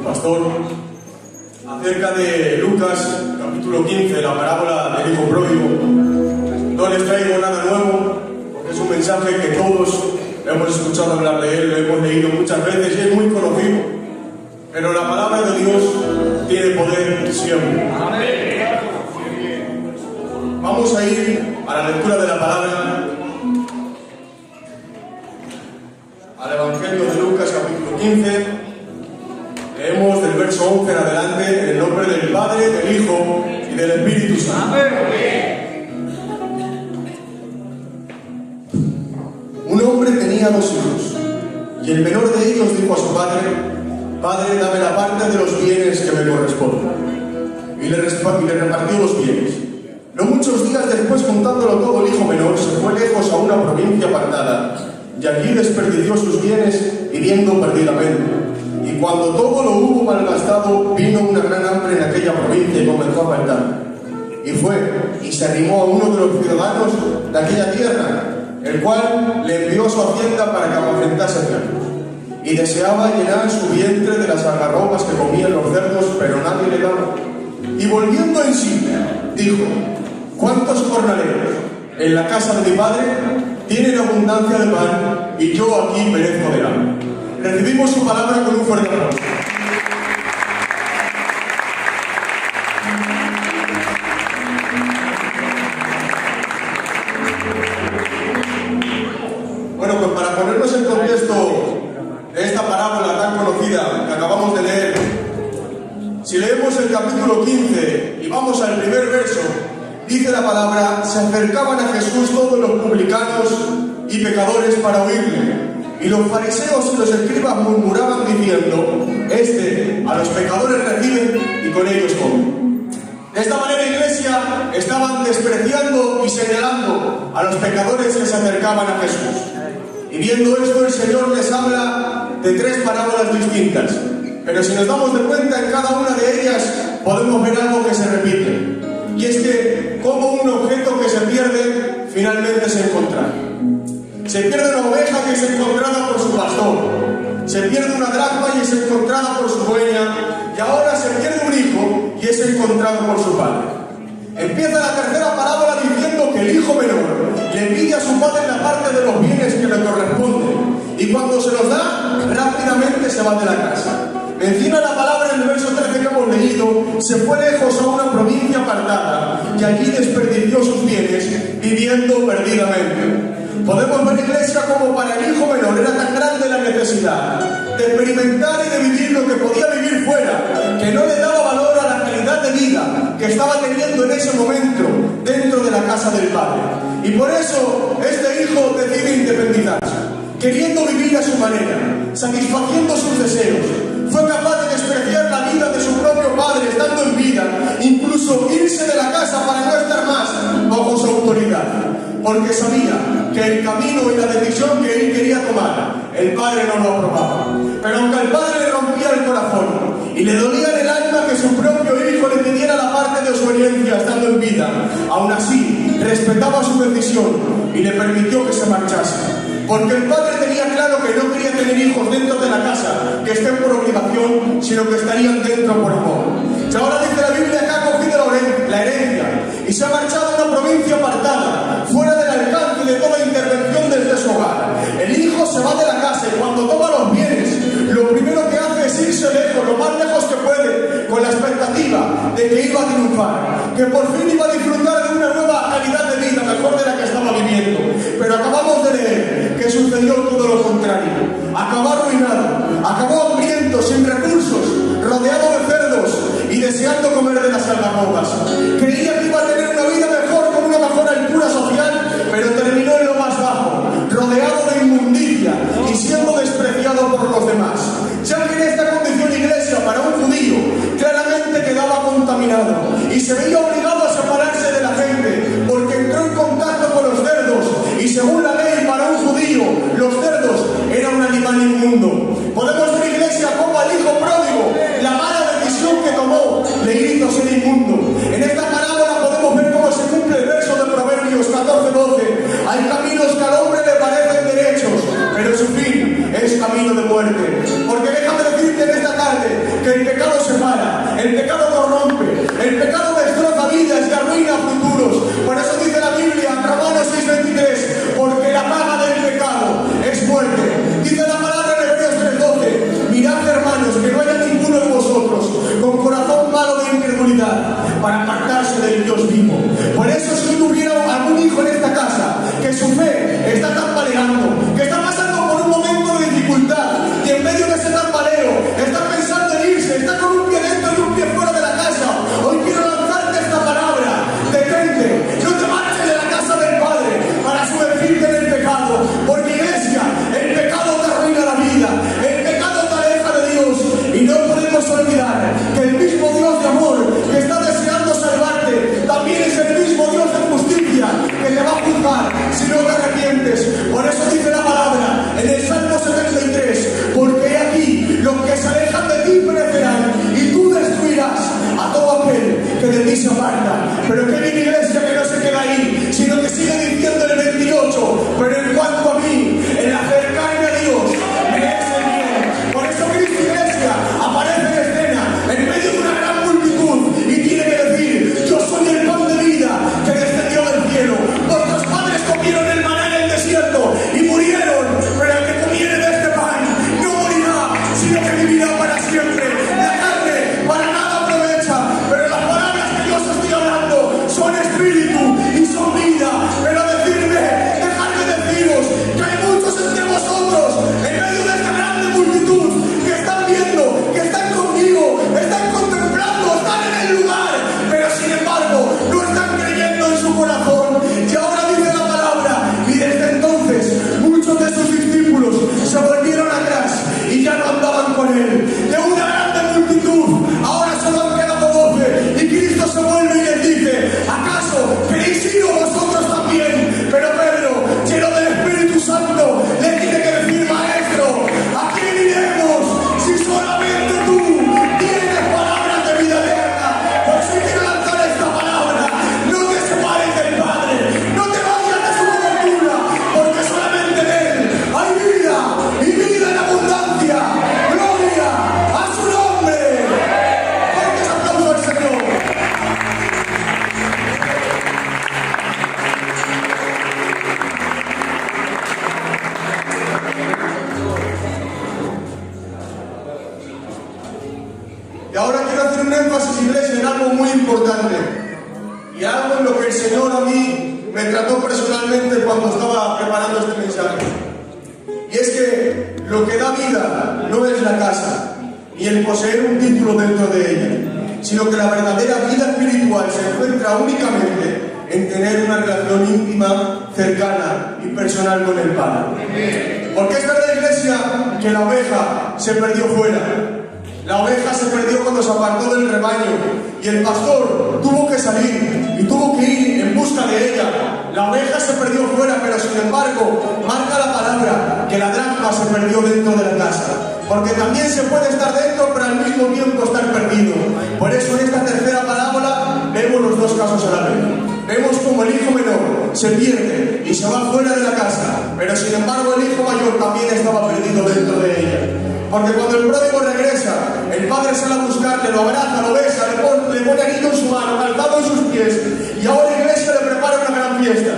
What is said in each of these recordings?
pastor, acerca de Lucas, capítulo 15, la parábola del hijo pródigo. No les traigo nada nuevo, porque es un mensaje que todos hemos escuchado hablar de él, lo hemos leído muchas veces y es muy conocido. Pero la palabra de Dios tiene poder siempre. Vamos a ir a la lectura de la palabra, al Evangelio de Lucas, capítulo 15. Leemos del verso 11 en adelante, en el nombre del Padre, del Hijo y del Espíritu Santo. Un hombre tenía 2 hijos, y el menor de ellos dijo a su padre: Padre, dame la parte de los bienes que me corresponde. Y le repartió los bienes. No muchos días después, contándolo todo, el hijo menor se fue lejos a una provincia apartada, y allí desperdició sus bienes viviendo perdidamente. Y cuando todo lo hubo malgastado, vino una gran hambre en aquella provincia y comenzó a faltar. Y fue y se arrimó a uno de los ciudadanos de aquella tierra, el cual le envió a su hacienda para que apacentase cerdos. Y deseaba llenar su vientre de las algarrobas que comían los cerdos, pero nadie le daba. Y volviendo en sí, dijo: ¿Cuántos jornaleros en la casa de mi padre tienen abundancia de pan, y yo aquí perezco de hambre? Recibimos su palabra con un fuerte aplauso. Bueno, pues para ponernos en contexto de esta parábola tan conocida que acabamos de leer, si leemos el capítulo 15 y vamos al primer verso, dice la palabra: se acercaban a Jesús todos los publicanos y pecadores para oírle. Y los fariseos y los escribas murmuraban diciendo: Este a los pecadores recibe y con ellos come. De esta manera, iglesia, estaban despreciando y señalando a los pecadores que se acercaban a Jesús. Y viendo esto, el Señor les habla de 3 parábolas distintas. Pero si nos damos de cuenta, en cada una de ellas podemos ver algo que se repite. Y es que como un objeto que se pierde, finalmente se encuentra. Se pierde una oveja y es encontrada por su pastor. Se pierde una dracma y es encontrada por su dueña. Y ahora se pierde un hijo y es encontrado por su padre. Empieza la tercera parábola diciendo que el hijo menor le pide a su padre la parte de los bienes que le corresponden. Y cuando se los da, rápidamente se va de la casa. Menciona la palabra en el verso 13 que hemos leído: se fue lejos a una provincia apartada y allí desperdició sus bienes viviendo perdidamente. Podemos ver, iglesia, como para el hijo menor era tan grande la necesidad de experimentar y de vivir lo que podía vivir fuera, que no le daba valor a la calidad de vida que estaba teniendo en ese momento dentro de la casa del padre. Y por eso este hijo decide independizarse, queriendo vivir a su manera, satisfaciendo sus deseos. Fue capaz de despreciar la vida de su propio padre estando en vida, incluso irse de la casa para no estar más bajo su autoridad, porque sabía que el camino y la decisión que él quería tomar, el padre no lo aprobaba. Pero aunque al padre le rompía el corazón y le dolía en el alma que su propio hijo le pidiera la parte de su herencia estando en vida, aún así respetaba su decisión y le permitió que se marchase. Porque el padre tenía claro que no quería tener hijos dentro de la casa que estén por obligación, sino que estarían dentro por amor. Y ahora dice la Biblia que ha cogido la herencia y se ha marchado a una provincia apartada, fuera del alcance de toda intervención desde su hogar. El hijo se va de la casa y cuando toma los bienes, lo primero que hace es irse lejos, lo más lejos que puede, con la expectativa de que iba a triunfar, que por fin iba a disfrutar de una nueva calidad de vida, mejor de la que estaba viviendo. Pero acabamos de leer que sucedió todo lo contrario. Acabó arruinado, acabó hambriento, sin recursos, rodeado de cerdos y deseando comer de las algarrobas. Creía que iba a tener una vida mejor, con una mejor altura social, pero terminó en lo más bajo, rodeado de inmundicia y siendo despreciado por los demás. Ya que en esta condición, iglesia, para un judío, claramente quedaba contaminado y se veía obligado a separarse de la gente, porque entró en contacto con los cerdos y según la ley, para un judío, los cerdos eran un animal inmundo. Podemos ver, iglesia, como al hijo pródigo, la mala decisión que tomó le hizo ser inmundo. En esta parábola podemos ver cómo se cumple el verso de Proverbios 14:12. Hay caminos que al hombre le parecen derechos, pero su fin es camino de muerte. Porque déjame decirte en esta tarde que el dificultad para apartarse del Dios vivo. Por eso, si tuviera algún hijo en esta casa que su fe está tambaleando, que está pasando por un momento de dificultad y en medio de ese tambaleo está pensando en irse, está con un pie dentro y un pie fuera de la casa, hoy quiero lanzarte esta palabra: detente, no te marches de la casa del Padre para sumergirte en el pecado, porque iglesia, el pecado te arruina la vida, el pecado te aleja de Dios, y no podemos olvidar que el mismo Dios de amor que está deseando salvarte también es el mismo Dios de justicia que te va a juzgar si no te arrepientes. Por eso dice la palabra en el Salmo 73: porque he aquí los que se alejan de ti perecerán, y tú destruirás a todo aquel que de ti se aparta. Pero que bien, iglesia, que no se queda ahí, sino que sigue diciendo en el 28: pero en cuanto a mí, el acercarme a Dios me es el bien. Por eso Cristo, iglesia, aparece en escena en medio de una gran multitud y tiene que decir: yo soy el pan de vida que descendió del cielo. Vuestros padres comieron el maná en el desierto y murieron, pero el que comiere de este pan no morirá, sino que vivirá para siempre. La carne para nada aprovecha, pero las palabras que yo os estoy hablando son espíritu y son vida. Pero decirme, dejadme deciros que hay muchos entre vosotros, en medio de esta grande multitud, que están viendo, que están conmigo, están contemplando, están en el lugar, pero sin embargo no están creyendo en su corazón. Y ahora dice la palabra: y desde entonces muchos de sus discípulos se volvieron atrás y ya no andaban con él. De una grande multitud ahora solo han quedado 12, y Cristo se vuelve y les dice: ¿acaso queréis ir vosotros también? Pero Pedro, lleno del Espíritu Santo, le tiene que decir: maestro, ¿a quién iremos si solamente tú tienes palabras de vida eterna? Por eso quiero lanzar esta palabra: no te separes del Padre, no te vayas de su cobertura, porque solamente en Él hay vida, y vida en abundancia. Gloria a su nombre. Fuertes aplausos al Señor. Y ahora quiero hacer un énfasis, iglesia, en algo muy importante, y algo en lo que el Señor a mí me trató personalmente cuando estaba preparando este mensaje. Y es que lo que da vida no es la casa, ni el poseer un título dentro de ella, sino que la verdadera vida espiritual se encuentra únicamente en tener una relación íntima, cercana y personal con el Padre. Porque es verdad, iglesia, que la oveja se perdió fuera. La oveja se perdió cuando se apartó del rebaño, y el pastor tuvo que salir y tuvo que ir en busca de ella. La oveja se perdió fuera, pero sin embargo marca la palabra que la dracma se perdió dentro de la casa. Porque también se puede estar dentro, pero al mismo tiempo estar perdido. Por eso en esta tercera parábola vemos los dos casos a la vez. Vemos como el hijo menor se pierde y se va fuera de la casa, pero sin embargo el hijo mayor también estaba perdido dentro de ella. Porque cuando el pródigo regresa, el padre sale a buscarle, lo abraza, lo besa, le pone anillo en su mano, calzado en sus pies, y ahora la iglesia le prepara una gran fiesta.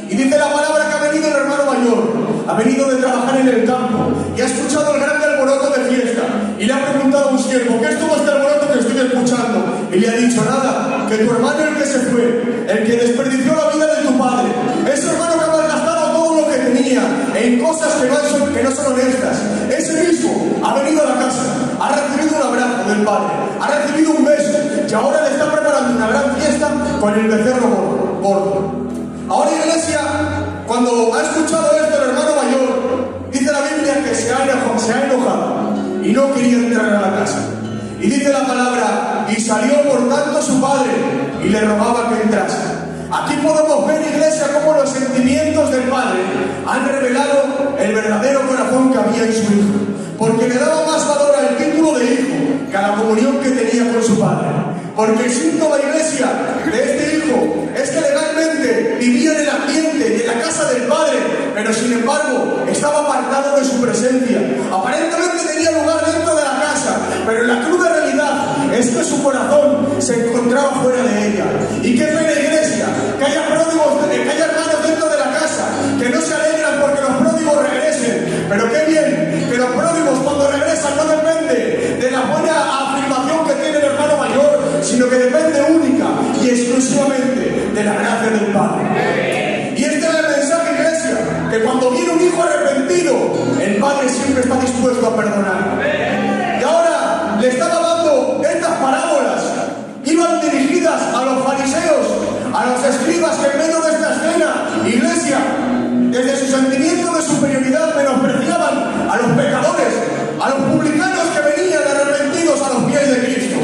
Y dice la palabra que ha venido el hermano mayor, ha venido de trabajar en el campo y ha escuchado el grande alboroto de fiesta, y le ha preguntado a un siervo: ¿qué es todo este alboroto que estoy escuchando? Y le ha dicho: nada, que tu hermano, el que se fue, el que desperdició la vida de tu padre, ese hermano que ha malgastado todo lo que tenía en cosas que no son honestas, ese mismo ha venido a la casa, ha recibido un abrazo del padre, ha recibido un beso, y ahora le está preparando una gran fiesta con el becerro gordo. Ahora, iglesia, cuando ha escuchado esto el hermano mayor, dice la Biblia que se ha enojado y no quería entrar a la casa. Y dice la palabra: y salió por tanto su padre y le rogaba que entrase. Aquí podemos ver, iglesia, cómo los sentimientos del padre han revelado el verdadero corazón que había en su hijo, porque le daba más valor al título de hijo que a la comunión que tenía con su padre. Porque el síntoma, iglesia, de este hijo es que legalmente vivía en el ambiente y en la casa del padre, pero sin embargo estaba apartado de su presencia. Aparentemente tenía lugar dentro de la casa, pero la cruda realidad es que su corazón se encontraba fuera de ella. Y qué pena, iglesia, que haya pródigos, que haya hermanos dentro de la casa que no se alegran porque los pródigos regresen. Pero qué bien que los pródigos, cuando regresan, no depende de la buena afirmación que tiene el hermano mayor, sino que depende exclusivamente de la gracia del Padre. Y este es el mensaje, iglesia, que cuando viene un hijo arrepentido, el Padre siempre está dispuesto a perdonar. Y ahora le estaba dando estas parábolas, iban dirigidas a los fariseos, a los escribas que en medio de esta escena, iglesia, desde su sentimiento de superioridad menospreciaban a los pecadores, a los publicanos que venían arrepentidos a los pies de Cristo.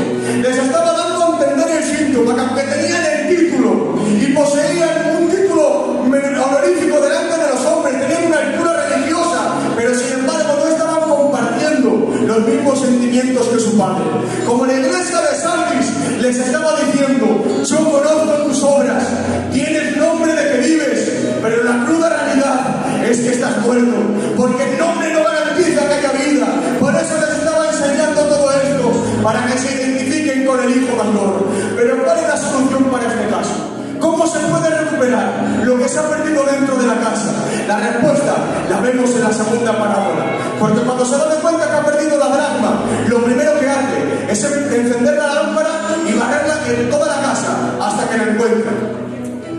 Les estaba dando a entender el síntoma, que aunque tenían el título y poseían un título honorífico delante de los hombres, tenían una altura religiosa, pero sin embargo no estaban compartiendo los mismos sentimientos que su Padre. Como la iglesia de Sardis les estaba diciendo: yo conozco tus obras, tienes nombre de que vives, pero la cruda realidad es que estás muerto, porque el nombre no garantiza que haya vida. Por eso les estaba enseñando todo esto, para que se identifiquen con el Hijo mayor. Pero ¿cuál es la solución para este caso? ¿Cómo se puede recuperar lo que se ha perdido dentro de la casa? La respuesta la vemos en la segunda parábola. Porque cuando se da cuenta que ha perdido la dracma, lo primero que hace es encender la lámpara y barrerla en toda la casa hasta que la encuentra.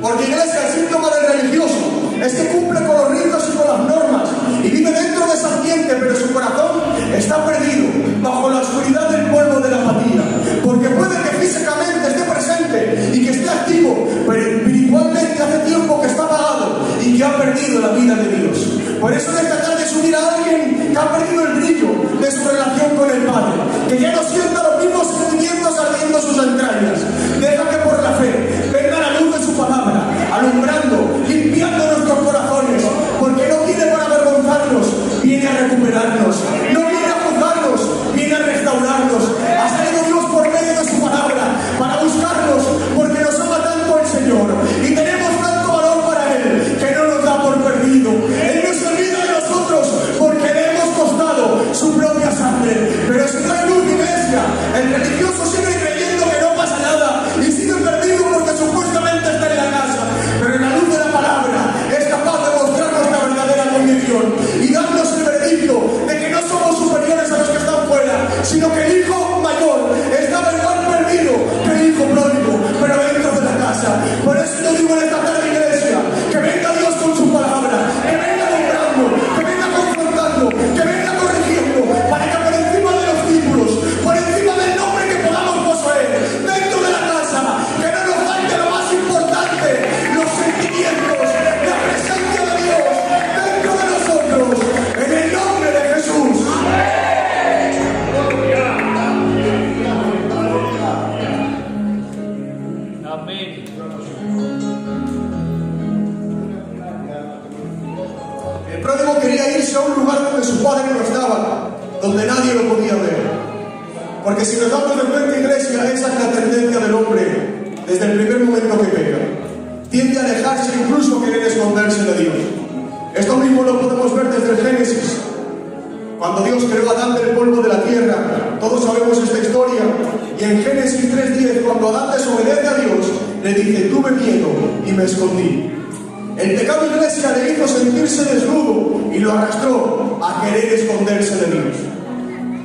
Porque, iglesia, el síntoma del religioso es que cumple con los ritos y con las normas y vive dentro de ese ambiente, pero su corazón está perdido bajo la oscuridad del polvo de la apatía. Porque puede que físicamente esté presente y que esté activo, pero espiritualmente hace tiempo que está apagado y que ha perdido la vida de Dios. Por eso en esta tarde subir a alguien que ha perdido el brillo de su relación con el Padre, que ya no sienta los mismos sentimientos ardiendo sus entrañas. Deja que por la fe venga la luz de su palabra, alumbrando, limpiando nuestros corazones, porque no viene para avergonzarnos, viene a recuperarnos, no viene a juzgarnos, viene a restaurarnos. Ha salido Dios por medio de su palabra para buscarnos, porque nos ama tanto el Señor y tenemos tanto valor para Él que no nos da por perdido. Él no se olvida de nosotros porque le hemos costado su propia sangre. Pero si no hay luz, iglesia, el religioso sigue creyendo que no pasa nada y sigue perdido porque supuestamente está en la casa. Pero en la luz de la palabra es capaz de mostrar nuestra verdadera condición y darnos el veredicto de que no somos superiores a los que están fuera, sino que el hijo mayor estaba igual perdido que el hijo pródigo, pero dentro de la casa. Por eso yo digo en esta tarde, iglesia, que venga Dios con su palabra, que venga nombrando, que venga confrontando, que venga corrigiendo, para que por encima de los títulos, por encima del nombre que podamos poseer dentro de la casa, que no nos falte lo más importante, los sentimientos, la presencia de Dios dentro de nosotros, en el nombre de Jesús. Amén. El pródigo quería irse a un lugar donde su padre no estaba, donde nadie lo podía ver. Porque si nos damos de cuenta, iglesia, esa es la tendencia del hombre desde el primer momento que peca. Tiende a alejarse, incluso a querer esconderse de Dios. Esto mismo lo podemos ver desde el Génesis. Cuando Dios creó a Adán del polvo de la tierra, todos sabemos esta historia. Y en Génesis 3:10, cuando Adán desobedece a Dios, le dice: tuve miedo y me escondí. El pecado, iglesia, le hizo sentirse desnudo y lo arrastró a querer esconderse de Dios.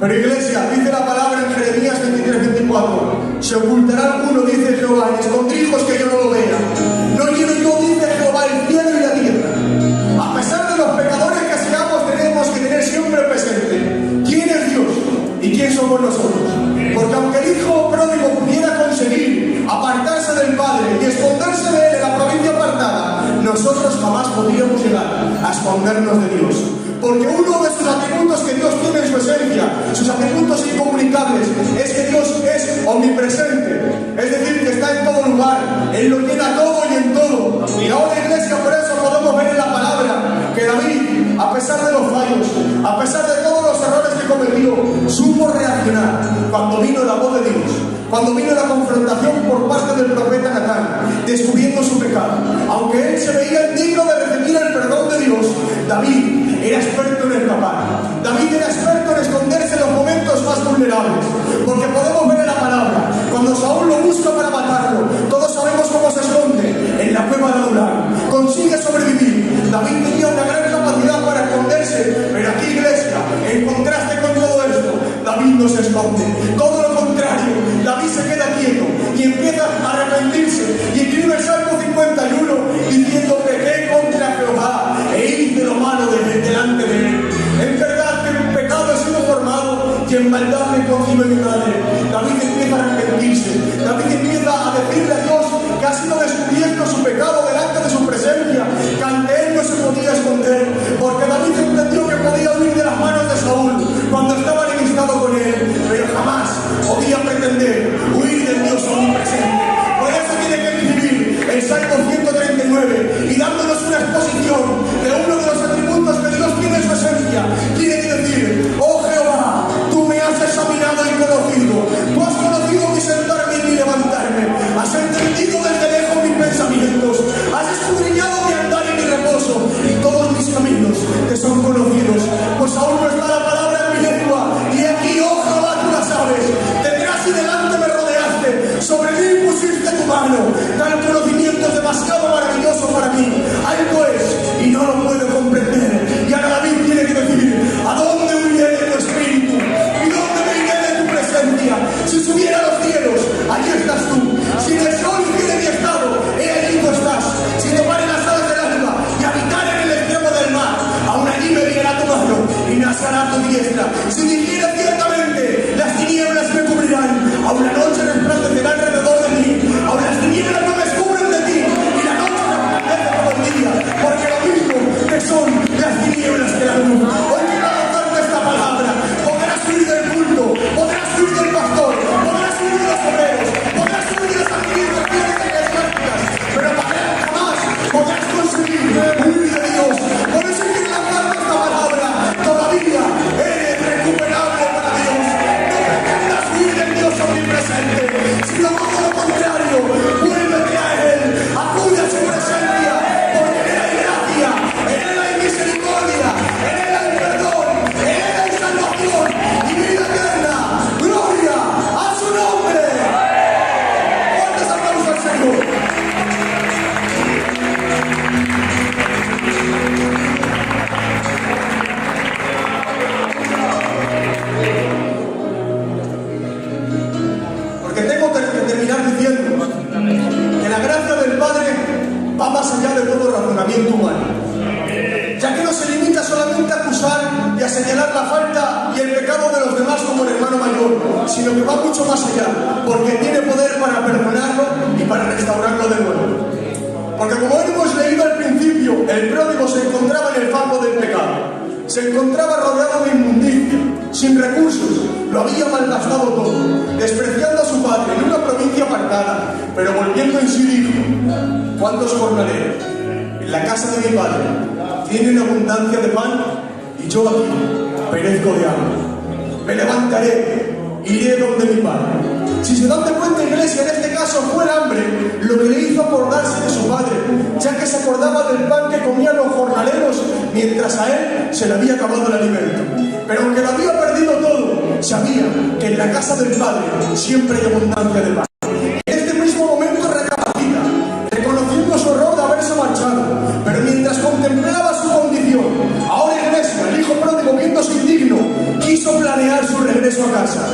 Pero, iglesia, dice la palabra en Jeremías 23:24: se ocultará alguno, dice Jehová, en escondrijos que yo no lo vea. No quiero yo, dice Jehová, el cielo y la tierra. A pesar de los pecadores que seamos, tenemos que tener siempre presente quién es Dios y quién somos nosotros. Porque aunque el hijo pródigo pudiera conseguir apartarse del Padre y esconderse de él en la provincia apartada, nosotros jamás podríamos llegar a escondernos de Dios. Porque uno de sus atributos que Dios tiene en su esencia, sus atributos incomunicables, es que Dios es omnipresente. Es decir, que está en todo lugar. Él lo llena todo y en todo. Y ahora, iglesia, por eso podemos ver en la palabra que David, a pesar de los fallos, a pesar de todos los errores que cometió, supo reaccionar cuando vino la voz de Dios, cuando vino la confrontación por parte del profeta Natán, descubriendo su pecado. Aunque él se veía indigno de recibir el perdón de Dios, David era experto en escapar. David era experto en esconderse en los momentos más vulnerables. Porque podemos ver en la palabra, cuando Saúl lo busca para matarlo, todos sabemos cómo se esconde en la cueva de Adulán. Consigue sobrevivir. David tenía una gran capacidad para esconderse, pero aquí, iglesia, en contraste con todo esto, David no se esconde. Todo lo contrario, David se queda quieto y empieza empieza a arrepentirse y escribe el Salmo 51 diciendo: pequé contra Jehová e hice lo malo delante de él. Es verdad que en pecado he sido formado y en maldad me concibe mi madre. David empieza a arrepentirse. David empieza a decirle a Dios que ha sido descubierto su pecado delante de su presencia, que ante él no se podía esconder, porque David entendió que podía huir de las manos de Saúl cuando estaba enemistado con él, pero jamás podía pretender huir del Dios omnipresente. Por eso tiene que escribir el Salmo 139 y dándonos una exposición de uno de los atributos que Dios tiene en su esencia. Tiene que decir: oh Jehová, tú me has examinado y conocido, tú has conocido mi sentarme y mi levantarme, has entendido desde lejos mis pensamientos, has escudriñado mi andar y mi reposo, y todos mis caminos te son conocidos, pues aún no está la palabra en mi lengua, y aquí, oh Jehová, tú la sabes. Detrás y delante me rodeaste, sobre mí pusiste tu mano. Tal conocimiento es demasiado maravilloso para mí, algo es y no lo puedo comprender. Y ahora David tiene que decir: ¿a dónde huiré de tu espíritu? ¿Y dónde me iré de tu presencia? Si subiera a los cielos, allí estás tú. Si en el sol hiciera mi estado, he allí tú estás. Si tomare las alas del alba y habitar en el extremo del mar, aún allí me guiará tu mano y me asará tu diestra. Si dijera ciertamente, las tinieblas me cubrirán, aún la noche resplandecerá alrededor de mí, aún las tinieblas no me descubren de ti, y la noche resplandece como el día, porque lo mismo que son las tinieblas que la luz. Hoy quiero lanzarte esta palabra: podrás huir del culto, podrás huir del pastor, podrás huir de los obreros, podrás huir de las administraciones eclesiásticas, pero jamás podrás conseguir huir de Dios. Por eso quiero lanzarte esta palabra: todavía eres recuperable para Dios. No pretendas huir del Dios omnipresente, sino todo lo contrario, vuélvete a Él, acude a su presencia, porque en Él hay gracia, en Él hay misericordia, en Él hay perdón, en Él hay salvación y vida eterna. ¡Gloria a su nombre! ¡Fuertes aplausos al Señor! Porque tengo que terminar diciendo que la gracia del Padre va más allá de todo razonamiento humano, ya que no se limita solamente a acusar y a señalar la falta y el pecado de los demás como el hermano mayor, sino que va mucho más allá, porque tiene poder para perdonarlo y para restaurarlo de nuevo. Porque como hemos leído al principio, el pródigo se encontraba en el fango del pecado, se encontraba rodeado de inmundicia, sin recursos, lo había malgastado todo, despreciando a su padre en una provincia apartada, pero volviendo en sí dijo: ¿cuántos jornaleros en la casa de mi padre tienen abundancia de pan y yo aquí perezco de hambre? Me levantaré, iré donde mi padre. Si se dan de cuenta, iglesia, en este caso fue el hambre lo que le hizo acordarse de su padre, ya que se acordaba del pan que comían los jornaleros mientras a él se le había acabado el alimento. Pero aunque lo había perdido todo, sabía que en la casa del padre siempre hay abundancia de pan. En este mismo momento recapacita, reconociendo su error de haberse marchado, pero mientras contemplaba su condición, ahora iglesia, el hijo pródigo, viéndose indigno, quiso planear su regreso a casa.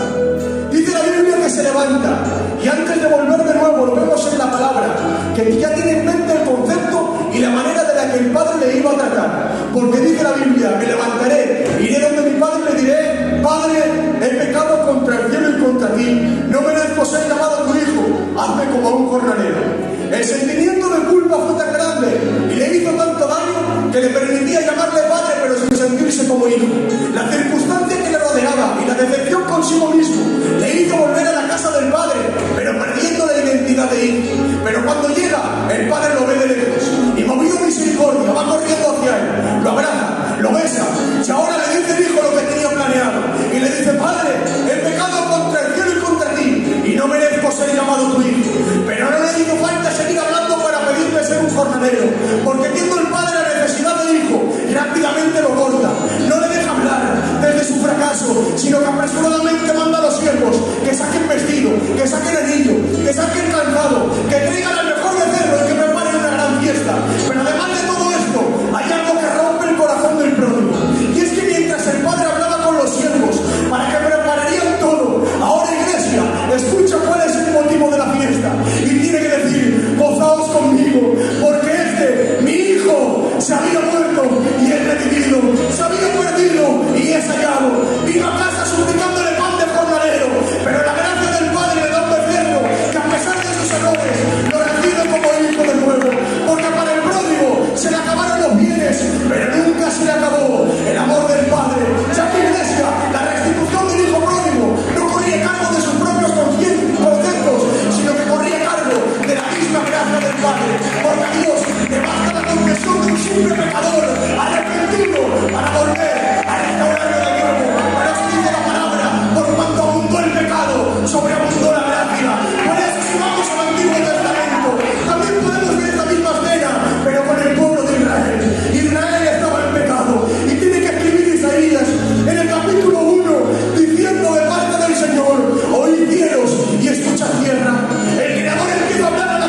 Dice la Biblia que se levanta y antes de volver de nuevo, lo vemos en la palabra, que ya tiene en mente el concepto y la manera de la que el Padre le iba a tratar. Porque dice la Biblia: me levantaré, iré donde mi Padre y le diré: Padre, he pecado contra el cielo y contra ti, no merezco ser llamado tu hijo, hazme como a un jornalero. El sentimiento de culpa fue tan grande y le hizo tanto daño que le permitía llamarle padre, pero sin sentirse como hijo. La circunstancia que le rodeaba y la decepción consigo mismo le hizo volver a la casa del padre, pero perdiendo la identidad de hijo. Pero cuando llega, el padre lo ve de lejos y, movido a misericordia, va corriendo hacia él, lo abraza, lo besa, y ahora le dice el hijo lo que tenía planeado y le dice: Padre, he pecado contra el cielo y contra ti y no merezco ser llamado tu hijo. Pero no le hizo falta seguir hablando para pedirle ser un jornalero, porque viendo el padre la necesidad del hijo, rápidamente lo corta, no le deja hablar desde su fracaso, sino que apresuradamente manda a los siervos que saquen vestido, que saquen anillo, que saquen calzado, que traigan al mejor becerro y que preparen una gran fiesta. Pero además de todo esto, hay algo que rompe el corazón del pródigo, y es que mientras el padre hablaba con los siervos para que prepararían todo, ahora iglesia, escucha cuál es sobreabundó la gracia. Por eso, si vamos al Antiguo Testamento, también podemos ver esta misma escena, pero con el pueblo de Israel. Israel estaba en pecado y tiene que escribir Isaías en el capítulo 1 diciendo de parte del Señor: oíd cielos y escuchad tierra. El Creador empieza a hablar a la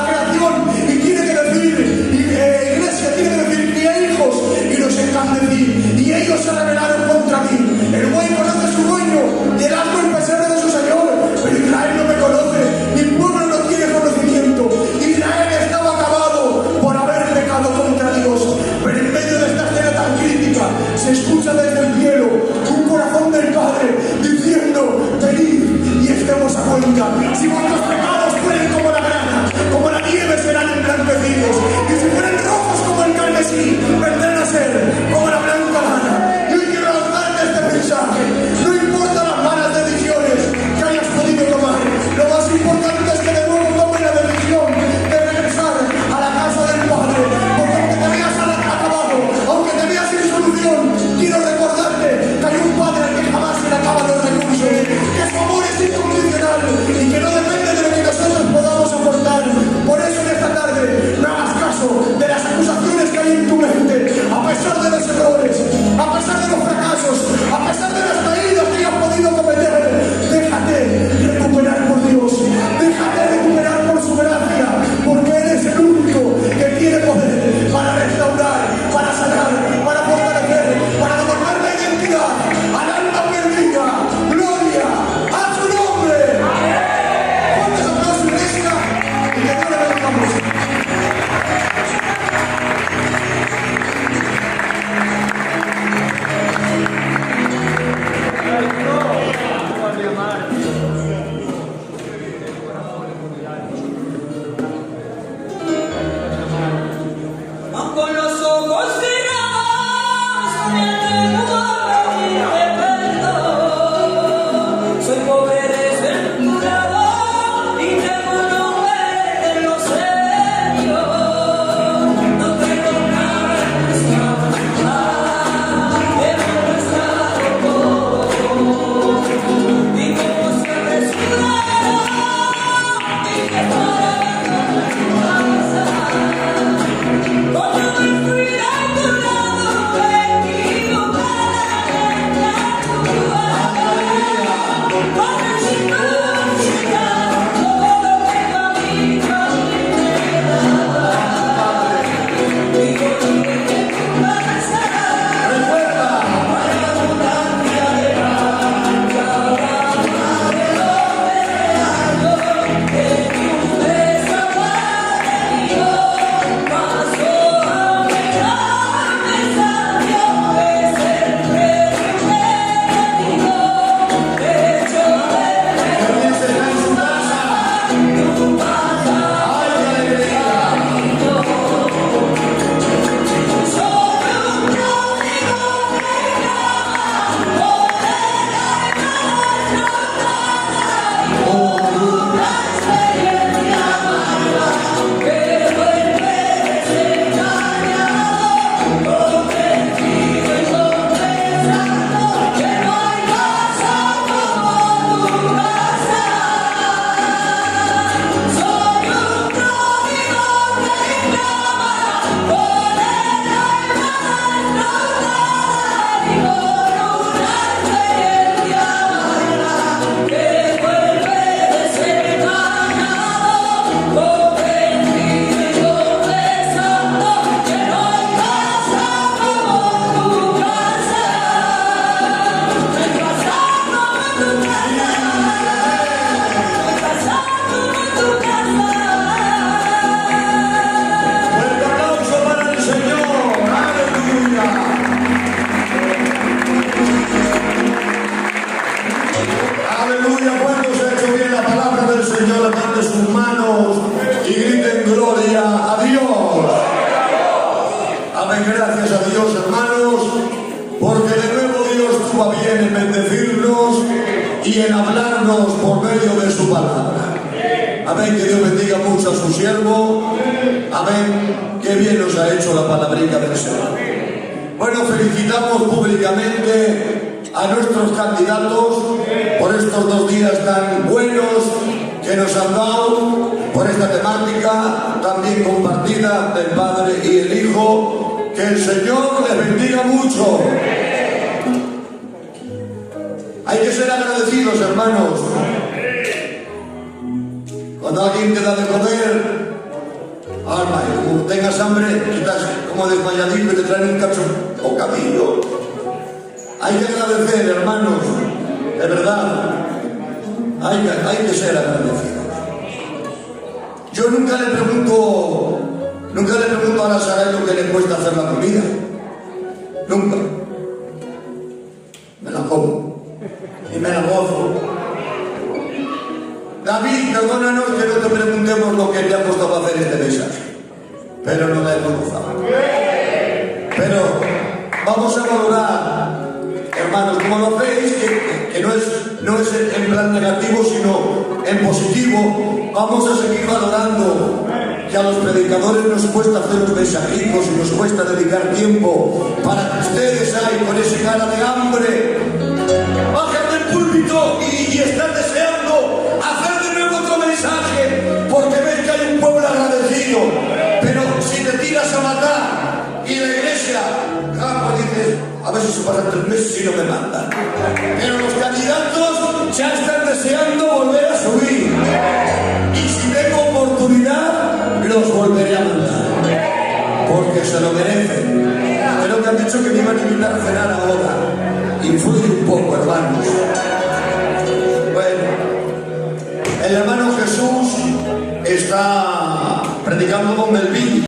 creación y tiene que decir, iglesia, tiene que decir: crié hijos y los encandecí, y ellos se rebelaron contra mí. El buey conoce a su dueño y el asno el pesebre de su señor, pero Israel no me conoce, mi pueblo no tiene conocimiento. Israel estaba acabado por haber pecado contra Dios. Pero en medio de esta escena tan crítica se escucha desde el cielo un corazón del Padre diciendo: venid y estemos a cuenta. Si vuestros pecados fueren como la grana, como la nieve, serán emblanquecidos, y si fueren rojos como el carmesí, vendrán a ser como la blanca lana. Y hoy quiero lanzarte este mensaje: no importa las malas decisiones que hayas podido tomar, lo más importante es que de nuevo tomes la decisión de regresar a la casa del Padre, porque aunque te veas acabado, aunque te veas sin solución, quiero recordarte que hay un Padre al que jamás se le acaban los recursos, que su amor es incondicional y que no depende de lo que nosotros podamos aportar. Por eso en esta tarde no hagas caso de las acusaciones que hay en tu mente, a pesar de los errores, a pesar de los fracasos, a pesar de las caídas que hayas podido cometer. Déjate recuperar por Dios, déjate recuperar por su gracia, porque Él es el único que tiene poder para restaurar, para sanar, para fortalecer, para devolver la identidad al alma perdida. ¡Gloria a su nombre! Fuertes aplausos, iglesia, y que Dios le bendiga mucho. Con los ojos cerrados, soñando y te perdón. Soy pobre desventurado y tengo un nombre de los serios. No tengo nada en esta vida, pero no está todo. Y como se apresuraron y que para gracias a Dios, hermanos, porque de nuevo Dios tuvo a bien en bendecirnos y en hablarnos por medio de su palabra. Amén, que Dios bendiga mucho a su siervo. Amén, qué bien nos ha hecho la palabrita del Señor. Bueno, felicitamos públicamente a nuestros candidatos por estos 2 días tan buenos que nos han dado, por esta temática también compartida del Padre y el Hijo. Que el Señor les bendiga mucho. Hay que ser agradecidos, hermanos. Cuando alguien te da de comer, alma, y como tengas hambre, estás como desmayadito y te traen un cacho bocadillo. Hay que agradecer, hermanos, de verdad. Hay que ser agradecidos. Yo nunca le pregunto a la Saray lo que le cuesta hacer la comida. Nunca. Me la como. Y me la gozo. David, perdónanos que no te preguntemos lo que te ha costado hacer este mensaje. Pero no la hemos gozado. Pero vamos a valorar, hermanos, como lo veis, que no es en plan negativo, sino en positivo. Vamos a seguir valorando que a los predicadores nos cuesta hacer los mensajitos y nos cuesta dedicar tiempo para que ustedes ahí con ese cara de hambre bajan del púlpito y están deseando hacer de nuevo otro mensaje porque ven que hay un pueblo agradecido. Pero si te tiras a matar y la iglesia, pues dices, a ver si se pasan 3 meses y no me mandan. Pero los candidatos ya están deseando volver a subir. Y si tengo oportunidad, los volveré a mandar. Porque se lo merecen. Creo que han dicho que me iban a invitar a cenar ahora. Influye un poco, hermanos. Bueno, el hermano Jesús está predicando con Melvin.